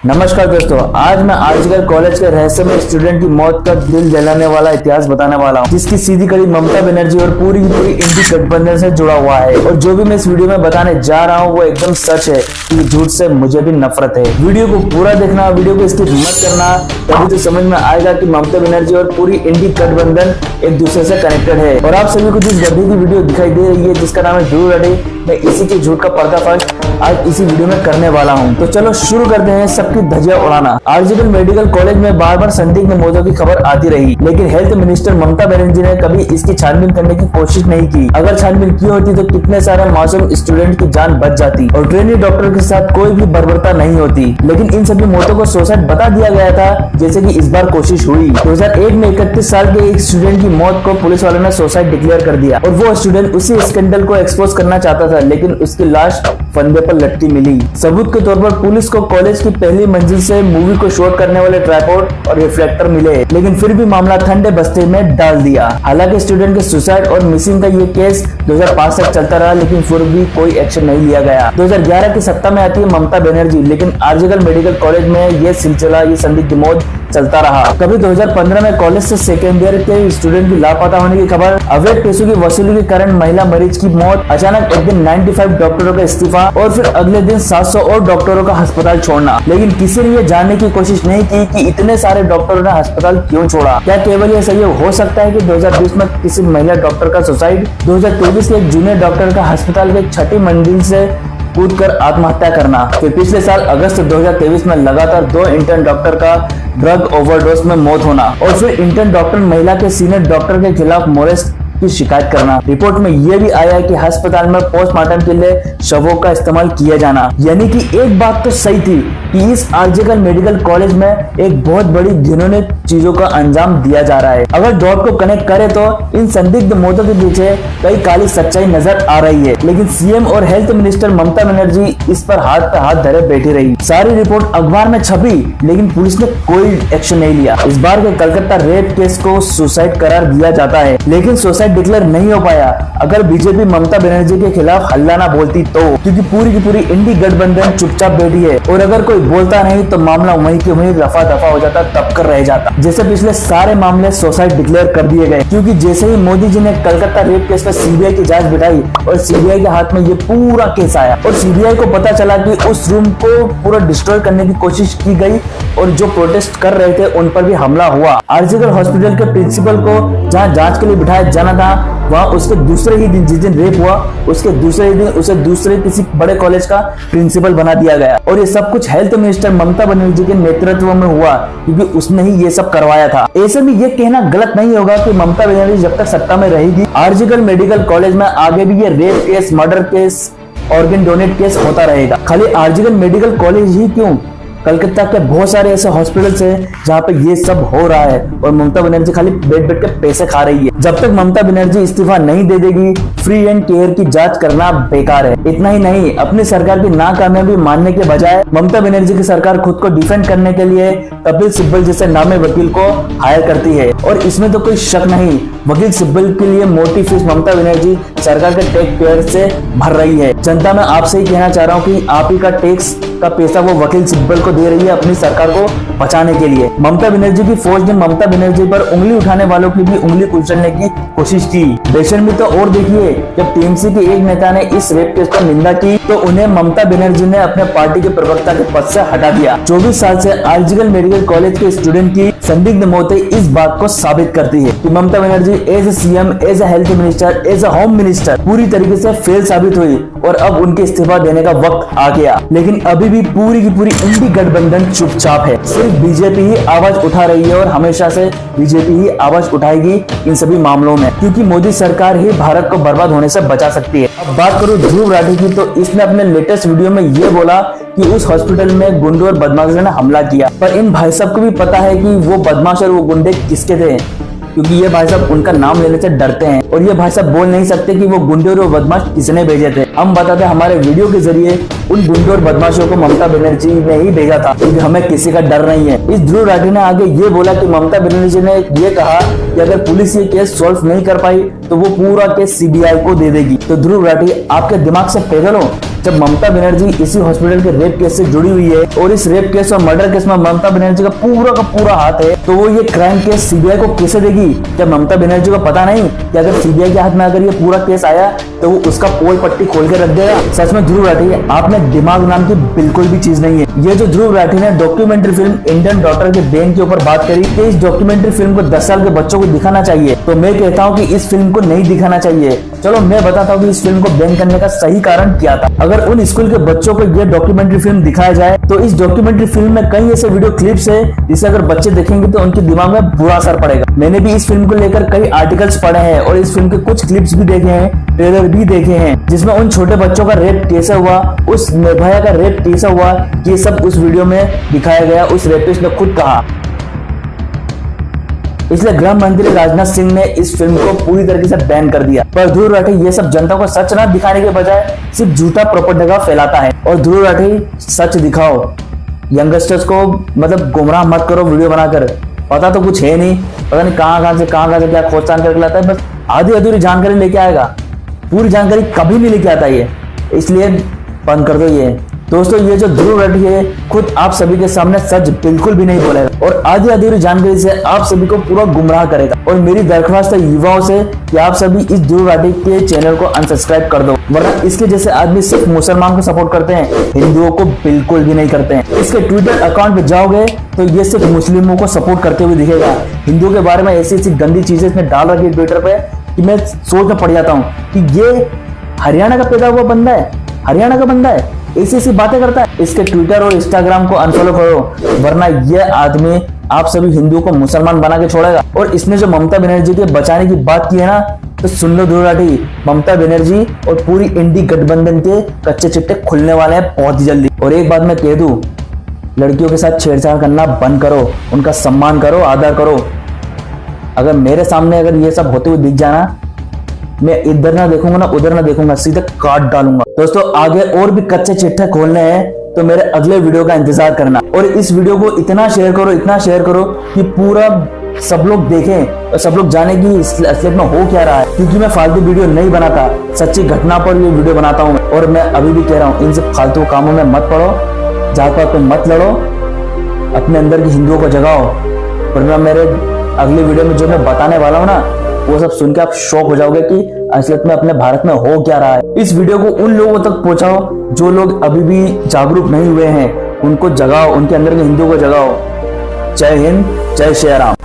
नमस्कार दोस्तों, आज मैं आजकल कॉलेज के रहस्यमय स्टूडेंट की मौत का दिल जलाने वाला इतिहास बताने वाला हूँ, जिसकी सीधी कड़ी ममता बनर्जी और पूरी की पूरी इंडी गठबंधन से जुड़ा हुआ है। और जो भी मैं इस वीडियो में बताने जा रहा हूँ वो एकदम सच है कि झूठ से मुझे भी नफरत है। वीडियो को पूरा देखना, वीडियो को स्किप मत करना, तभी तो समझ में आएगा कि ममता बनर्जी और पूरी इंडी गठबंधन एक दूसरे से कनेक्टेड है। और आप सभी को जिस गड्ढे की वीडियो दिखाई दे रही है जिसका नाम है ध्रुव राठी, मैं इसी के झूठ का पर्दाफाश आज इसी वीडियो में करने वाला हूं। तो चलो शुरू करते हैं सबकी धज्जियां उड़ाना। आरजीकर मेडिकल कॉलेज में बार बार संदिग्ध मौतों की खबर आती रही, लेकिन हेल्थ मिनिस्टर ममता बनर्जी ने कभी इसकी छानबीन करने की कोशिश नहीं की। अगर छानबीन की होती तो कितने सारे मासूम स्टूडेंट की जान बच जाती और ट्रेनी डॉक्टर के साथ कोई भी बर्बरता नहीं होती। लेकिन इन सभी मौतों को सुसाइड बता दिया गया था, जैसे कि इस बार कोशिश हुई। 2001 में 31 साल के एक स्टूडेंट की मौत को पुलिस वालों ने सुसाइड डिक्लेयर कर दिया और वो स्टूडेंट उसी स्कैंडल को एक्सपोज करना चाहता था, लेकिन उसकी लाश फंदे पर लटकी मिली। सबूत के तौर पर पुलिस को कॉलेज की पहली मंजिल से मूवी को शूट करने वाले ट्राइपॉड और रिफ्लेक्टर मिले, लेकिन फिर भी मामला ठंडे बस्ते में डाल दिया। हालांकि स्टूडेंट के सुसाइड और मिसिंग का ये केस 2005 तक चलता रहा, लेकिन फिर भी कोई एक्शन नहीं लिया गया। 2011 की सत्ता में आती है ममता बनर्जी, लेकिन आरजीकर मेडिकल कॉलेज में ये सिलसिला, ये संदिग्ध मौत चलता रहा। कभी 2015 में कॉलेज से सेकेंड ईयर के स्टूडेंट की लापता होने की खबर, अवैध पैसों की वसूली के कारण महिला मरीज की मौत, अचानक एक दिन 95 डॉक्टरों का इस्तीफा और फिर अगले दिन 700 और डॉक्टरों का अस्पताल छोड़ना। लेकिन किसी ने ये जानने की कोशिश नहीं की कि इतने सारे डॉक्टरों ने अस्पताल क्यों छोड़ा। क्या केवल ये सहयोग हो सकता है कि 2020 में किसी महिला डॉक्टर का सुसाइड, 2023 के एक जूनियर डॉक्टर का अस्पताल के छठी मंजिल से कूदकर आत्महत्या करना, फिर पिछले साल अगस्त 2023 में लगातार 2 इंटर्न डॉक्टर का ड्रग ओवरडोज में मौत होना और फिर इंटर्न डॉक्टर महिला के सीनियर डॉक्टर के खिलाफ मोलेस्ट की शिकायत करना। रिपोर्ट में यह भी आया कि अस्पताल में पोस्टमार्टम के लिए शवों का इस्तेमाल किया जाना। यानी कि एक बात तो सही थी कि इस आरजीकर मेडिकल कॉलेज में एक बहुत बड़ी घिनौनी चीजों का अंजाम दिया जा रहा है। अगर डॉट को कनेक्ट करें तो इन संदिग्ध मौतों के पीछे कई काली सच्चाई नजर आ रही है, लेकिन सीएम और हेल्थ मिनिस्टर ममता बनर्जी इस पर हाथ पे हाथ धरे बैठी रही। सारी रिपोर्ट अखबार में छपी, लेकिन पुलिस ने कोई एक्शन नहीं लिया। इस बार के कलकत्ता रेप केस को सुसाइड करार दिया जाता है, लेकिन सुसाइड डिक्लेयर नहीं हो पाया। अगर बीजेपी ममता बनर्जी के खिलाफ हल्ला ना बोलती तो, क्योंकि पूरी की पूरी इंडी गठबंधन चुपचाप बैठी है और अगर कोई बोलता नहीं तो मामला वहीं के वहीं रफा दफा हो जाता, तब कर रह जाता। जैसे पिछले सारे मामले सुसाइड डिक्लेयर कर दिए गए, क्योंकि जैसे ही मोदी जी ने कलकत्ता रेप केस पर सीबीआई की जांच बिठाई और सीबीआई के हाथ में ये पूरा केस आया और सीबीआई को पता चला कि उस रूम को पूरा डिस्ट्रॉय करने की कोशिश की गई और जो प्रोटेस्ट कर रहे थे उन पर भी हमला हुआ। आरजीकर हॉस्पिटल के प्रिंसिपल को जहां जांच के लिए बिठाया जाना था, वहां उसके दूसरे ही दिन, जिस दिन रेप हुआ उसके दूसरे ही दिन उसे दूसरे किसी बड़े कॉलेज का प्रिंसिपल बना दिया गया। और ये सब कुछ हेल्थ मिनिस्टर ममता बनर्जी के नेतृत्व में हुआ, क्योंकि उसने ही ये सब करवाया था। ऐसे में ये कहना गलत नहीं होगा कि ममता बनर्जी जब तक सत्ता में रहेगी आरजीकर मेडिकल कॉलेज में आगे भी ये rape case, murder case, organ donate case होता रहेगा। खाली आरजीकर मेडिकल कॉलेज ही क्यों, कलकत्ता के बहुत सारे ऐसे हॉस्पिटल्स हैं जहाँ पे ये सब हो रहा है और ममता बनर्जी खाली बैठ बैठ के पैसे खा रही है। जब तक ममता बनर्जी इस्तीफा नहीं दे देगी, फ्री एंड केयर की जांच करना बेकार है। इतना ही नहीं, अपनी सरकार की नाकामयाबी मानने के बजाय ममता बनर्जी की सरकार खुद को डिफेंड करने के लिए कपिल सिब्बल जैसे नामी वकील को हायर करती है। और इसमें तो कोई शक नहीं, वकील सिब्बल के लिए मोटी फीस ममता बनर्जी सरकार के टैक्स पेयर से भर रही है। जनता, मैं आपसे ही कहना चाह रहा हूँ कि आप ही का टैक्स का पैसा वो वकील सिब्बल को दे रही है अपनी सरकार को बचाने के लिए। ममता बनर्जी की फौज ने ममता बनर्जी पर उंगली उठाने वालों की भी उंगली कुचलने की कोशिश की। बेशर्मी तो और देखिए, जब टीएमसी के एक नेता ने इस रेप केस पर निंदा की तो उन्हें ममता बनर्जी ने अपने पार्टी के प्रवक्ता के पद से हटा दिया। 24 साल से आरजीकर मेडिकल कॉलेज के स्टूडेंट की संदिग्ध मौतें इस बात को साबित करती है कि Mamata Banerjee as a CM, as a health minister, as a home minister पूरी तरीके से फेल साबित हुई और अब उनके इस्तीफा देने का वक्त आ गया। लेकिन अभी भी पूरी की पूरी इंडी गठबंधन चुपचाप है। सिर्फ बीजेपी ही आवाज उठा रही है और हमेशा से बीजेपी ही आवाज उठाएगी इन सभी मामलों में, क्योंकि मोदी सरकार ही भारत को बर्बाद होने से बचा सकती है। अब बात करूं ध्रुव राठी की, तो इसने अपने लेटेस्ट वीडियो में ये बोला कि उस हॉस्पिटल में गुंडों और बदमाशों ने हमला किया, पर इन भाई साहब को भी पता है कि वो बदमाश और वो गुंडे किसके थे, क्योंकि ये भाई साहब उनका नाम लेने से डरते हैं और ये भाई साहब बोल नहीं सकते कि वो गुंडे और बदमाश किसने भेजे थे। हम बताते हमारे वीडियो के जरिए उन गुंडे और बदमाशों को ममता बनर्जी ने ही भेजा था, क्योंकि हमें किसी का डर नहीं है। इस ध्रुव राठी ने आगे ये बोला कि ममता बनर्जी ने ये कहा कि अगर पुलिस ये केस सॉल्व नहीं कर पाई तो वो पूरा केस सीबीआई को दे देगी। तो ध्रुव राठी, आपके दिमाग से पैदल हो, जब ममता बनर्जी इसी हॉस्पिटल के रेप केस से जुड़ी हुई है और इस रेप केस और मर्डर केस में ममता बनर्जी का पूरा हाथ है, तो वो ये क्राइम केस सीबीआई को कैसे देगी? जब ममता बनर्जी को पता नहीं कि अगर सीबीआई के हाथ में अगर ये पूरा केस आया तो वो उसका पोल पट्टी खोल के रख देगा। सच में ध्रुव राठी, आप में दिमाग नाम की बिल्कुल भी चीज नहीं है। ये जो ध्रुव राठी ने डॉक्यूमेंट्री फिल्म इंडियन डॉटर के बैन के ऊपर बात करी कि इस डॉक्यूमेंट्री फिल्म को 10 साल के बच्चों को दिखाना चाहिए, तो मैं कहता हूँ कि इस फिल्म को नहीं दिखाना चाहिए। चलो मैं बताता हूँ कि इस फिल्म को बैन करने का सही कारण क्या था। अगर उन स्कूल के बच्चों को ये डॉक्यूमेंट्री फिल्म दिखाया जाए तो इस डॉक्यूमेंट्री फिल्म में कई ऐसे वीडियो क्लिप्स है जिसे अगर बच्चे देखेंगे तो उनके दिमाग में बुरा असर पड़ेगा। मैंने भी इस फिल्म को लेकर कई आर्टिकल्स पढ़े हैं और इस फिल्म के कुछ क्लिप्स भी देखे हैं, ट्रेलर भी देखे हैं, जिसमें उन छोटे बच्चों का रेप कैसे हुआ, उस निर्भया का रेप कैसे हुआ, ये सब उस वीडियो में दिखाया गया। उस रेपिस्ट ने खुद कहा। इसलिए गृह मंत्री राजनाथ सिंह ने इस फिल्म को पूरी तरीके से बैन कर दिया। पर ध्रुव राठी ये सब जनता को सच ना दिखाने के बजाय सिर्फ झूठा प्रोपेगेंडा फैलाता है। और ध्रुव राठी सच दिखाओ, यंगस्टर्स को मतलब गुमराह मत करो वीडियो बनाकर। पता तो कुछ है नहीं, पता नहीं कहां से क्या खोजतान करके लाता है, बस आधी अधूरी जानकारी लेके आएगा, पूरी जानकारी कभी नहीं लेके आता ये। इसलिए बंद कर दो ये। दोस्तों ये जो ध्रुव राठी है खुद आप सभी के सामने सच बिल्कुल भी नहीं बोलेगा और आधी अधूरी जानकारी से आप सभी को पूरा गुमराह करेगा। और मेरी दरख्वास्त है युवाओं से कि आप सभी इस ध्रुव राठी के चैनल को अनसब्सक्राइब कर दो, वरना इसके जैसे आदमी सिर्फ मुसलमान को सपोर्ट करते हैं, हिंदुओं को बिल्कुल भी नहीं करते हैं। इसके ट्विटर अकाउंट पे जाओगे तो ये सिर्फ मुस्लिमों को सपोर्ट करते हुए दिखेगा। हिंदुओं के बारे में ऐसी गंदी चीजें इसने डाल रखी है ट्विटर पे कि मैं सोच में पड़ जाता हूँ कि ये हरियाणा का पैदा हुआ बंदा है, हरियाणा का बंदा है, ऐसी बातें करता है। इसके ट्विटर और इंस्टाग्राम को अनफॉलो करो, वरना ये आदमी आप सभी हिंदुओं को मुसलमान बना के छोड़ेगा। और इसने जो ममता बनर्जी के बचाने की बात की है ना, तो सुन लो ध्रुव राठी, ममता बनर्जी और पूरी इंडी गठबंधन के कच्चे चिट्टे खुलने वाले हैं बहुत ही जल्दी। और एक बात मैं कह दूं, लड़कियों के साथ छेड़छाड़ करना बंद करो, उनका सम्मान करो, आदर करो। अगर मेरे सामने अगर ये सब होते हुए दिख जाना, मैं इधर ना देखूंगा ना उधर ना देखूंगा, सीधे काट डालूंगा। दोस्तों आगे और भी कच्चे चिट्ठे खोलने हैं तो मेरे अगले वीडियो का इंतजार करना। और इस वीडियो को इतना शेयर करो कि पूरा सब लोग देखें और सब लोग जाने की असलियत में हो क्या रहा है। क्योंकि मैं फालतू वीडियो नहीं बनाता, सच्ची घटना पर ये वीडियो बनाता हूँ। और मैं अभी भी कह रहा हूँ, इन सब फालतू कामों में मत पड़ो, जात पात पे मत लड़ो, अपने अंदर की हिंदुओं को जगाओ, वरना मेरे अगले वीडियो में जो मैं बताने वाला हूँ ना, वो सब सुन के आप शॉक हो जाओगे कि असलियत में अपने भारत में हो क्या रहा है। इस वीडियो को उन लोगों तक पहुंचाओ जो लोग अभी भी जागरूक नहीं हुए हैं, उनको जगाओ, उनके अंदर के हिंदुओं को जगाओ। जय हिंद, जय श्री राम।